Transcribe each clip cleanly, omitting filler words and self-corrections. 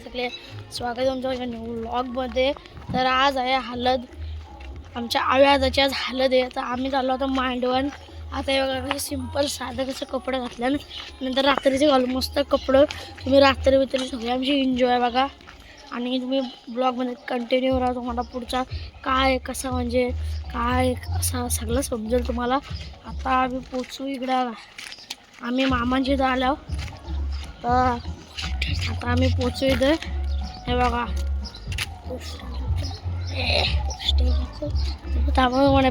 सगळे स्वागत तुमच्या न्यू व्लॉगमध्ये। तर आज आहे हळद, आमच्या आव्याजाची आज हळद आहे। तर आम्ही चाललो होतो मांडवण। आता हे बघा कसं सिंपल साधं कसं कपडे घातल्या, नंतर रात्रीचे घालून मस्त कपडे। तुम्ही रात्री सगळी आमची एन्जॉय बघा आणि तुम्ही ब्लॉगमध्ये कंटिन्यू राहा। तुम्हाला पुढचा काय कसं म्हणजे काय असं सगळं समजेल तुम्हाला। आता आम्ही पोचू इकडे, आम्ही मामांची इथं आलो। तर आता आम्ही पोचू इथं। हे बघा पोस्टर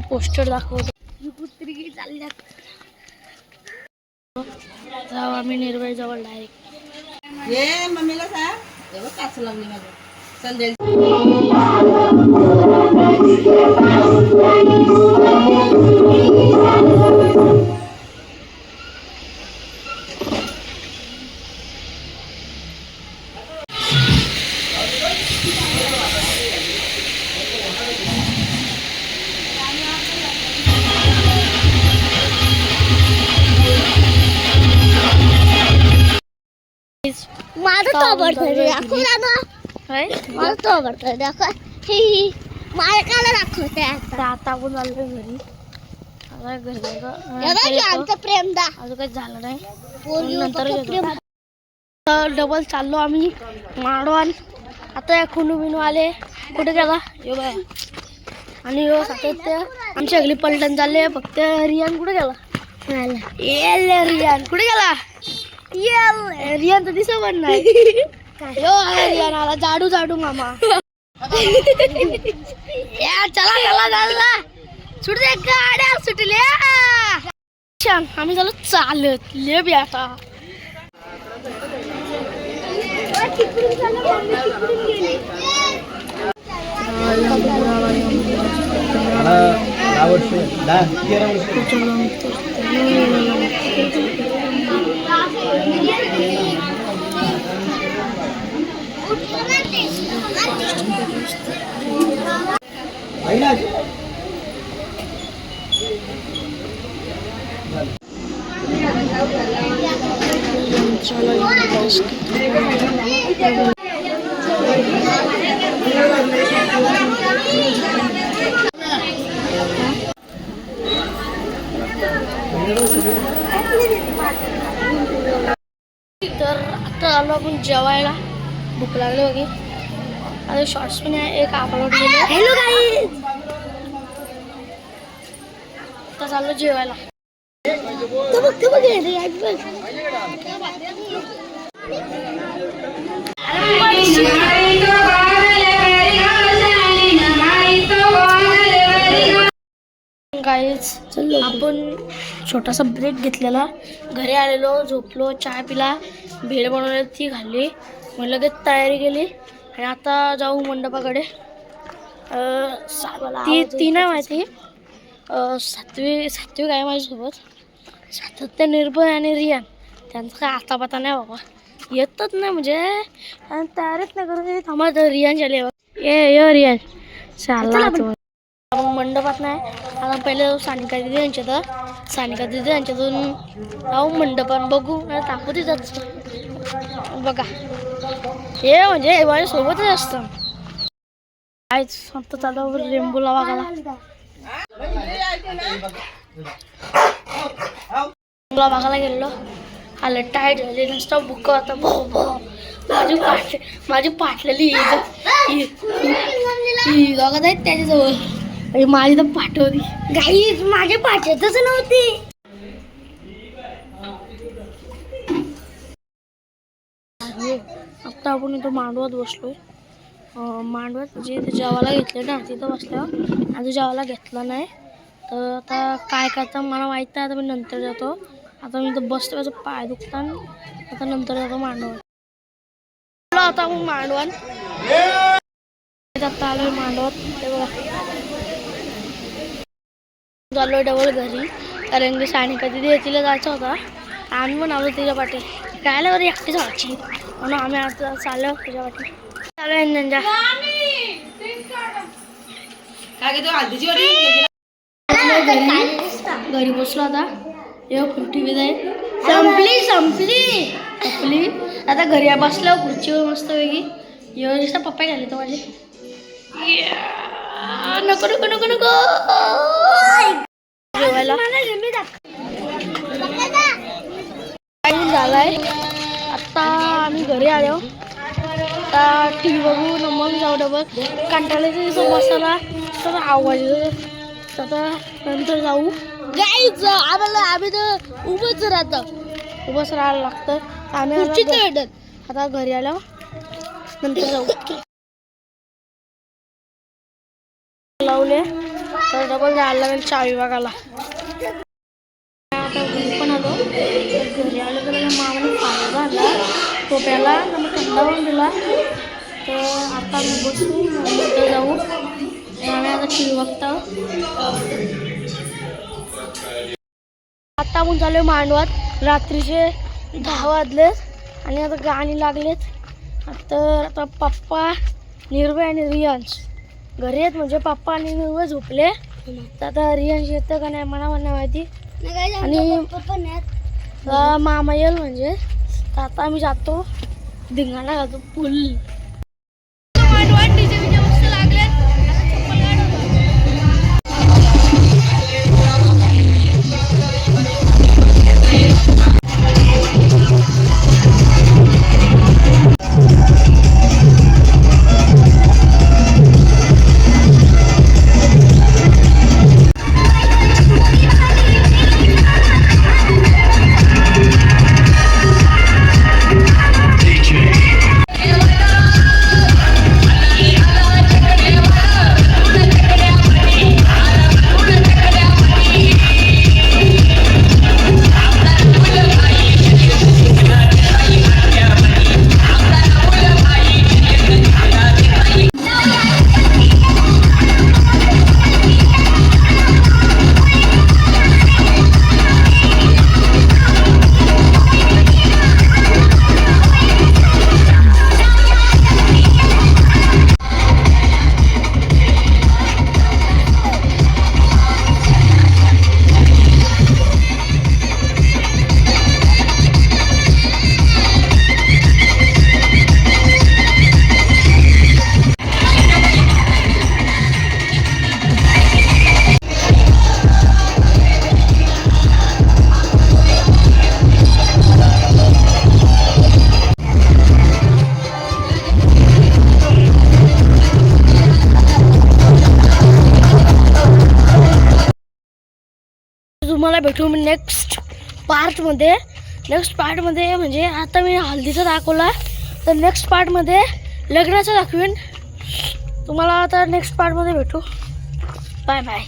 पोस्टर दाखवतो। कुत्री चालल्यात, जाऊ आम्ही निर्भय जवळ डायरेक्ट। ये मम्मीला सांग, एवढं काच लागली माझ्या संध्या। माझं तो आवडतं दाखव ना, माझं तो आवडतं दाखव। मालकाला दाखवते आता आपण चाललोय घरी। आमचं प्रेम दा अजून काही झालं नाही, नंतर डबल चाललो आम्ही मांडवण। आता या खुनू बिनू आले, कुठे गेला यो बाय आणि यो सातत्य आमची सगळी पलटण चालले। फक्त रियान कुठे गेला? रियान कुठे गेला? रियान तर दिसत पण नाही। रियान आला, जाडू जाडू मामा। या चला चला चला, सुटते गाड्या सुटल्या। छान, आम्ही झालो चालत ले बी आता। तर आता आलो आपण जेवायला, भूक लागली होती। आता शॉर्ट्स पण एक अपलोड केले। हॅलो गाईज, आता चाललो जेवायला। गाईज आपण छोटासा ब्रेक घेतलेला, घरी आलेलो, झोपलो, चहा पिला, भेळ बनवली ती खाल्ली, मग लगेच तयारी केली आणि आता जाऊ मंडपाकडे। ती नाही माहिती, सात्विक आहे माझ्यासोबत, सातत्य, निर्भय आणि रियान। त्यांचं काय आता पता नाही बाबा, येतच नाही म्हणजे तयारीच नाही करत। थांबा रियान झाले, ये रियान चालला आपण मंडपात नाही। आता पहिले सानिका दिदी यांच्या, तर सानिका दिदी यांच्यातून जाऊ मंडपात, बघू दाखवते जात बघा। हे म्हणजे माझ्यासोबतच असतं। काहीच फक्त चालू रेम्बोला बघायला गेलो। आलं टाईट झाली, नुसतं बुक आता माझी पाटलेली बघत आहेत त्याच्याजवळ, माझी तर पाठवली। गाईज माझे पाठवतच नव्हती। आता आपण इथं मांडवात बसलोय। मांडवात जे जेवायला घेतले ना तिथं बसल्यावर आधी जेवायला घेतलं नाही। तर आता काय करता मला माहित नाही, आता मी नंतर जातो। आता मी इथं बसतो, माझं पाय दुखतात, आता नंतर जातो मांडवण। आता मग मांडवण आता आलोय मांडवात। चाललोय डबल घरी, कारण की सानिका दिदी तिला जायचं होता, आम्ही पण आलो तिच्या पाठी। काय बरं एकटी जायची म्हणून आम्ही आता चाललो तिच्या पाठी। चालू आहे घरी बसलो आता. टी व्ही आहे. संपली आता घरी बसलो खुर्चीवर मस्त वेगळी. एवढे पप्पा घाले तर माझे. नको नको नको नको जेवायला टाईम झालाय. आत्ता आम्ही घरी आलो. आता टी व्ही बघू मग जाऊ डबल. कंटाळ्याचा जो मसाला तर आवाज आता नंतर जाऊ. गाईच आम्ही तर उभंच राहायला लागतं. आम्ही आता घरी आलो नंतर जाऊ. लावले तर डबल जायला लागेल चहा विभागाला. आता घरी पण आलो. घरी आलो तर मामाने फायदा आणला टोप्याला मग थंडावून दिला. तर आता आम्ही बसू नंतर जाऊ. आम्ही आता टी व्ही बघतो. आता आपण चालू आहे मांडवात. रात्रीचे 10 वाजलेत आणि आता गाणी लागलेत. आता पप्पा निर्भय आणि रियांश घरी आहेत. म्हणजे पप्पा आणि निर्भय झोपले. तर आता रियांश येतं का नाही मला नाही माहिती. आणि मामा येईल म्हणजे. तर आता आम्ही जातो धिंगाणा घालतो फुल. तुम्हाला भेटू मी नेक्स्ट पार्टमध्ये. म्हणजे आता मी हल्दीचा दाखवला तर नेक्स्ट पार्टमध्ये लग्नाचं दाखवेन तुम्हाला. आता नेक्स्ट पार्टमध्ये भेटू. Bye bye.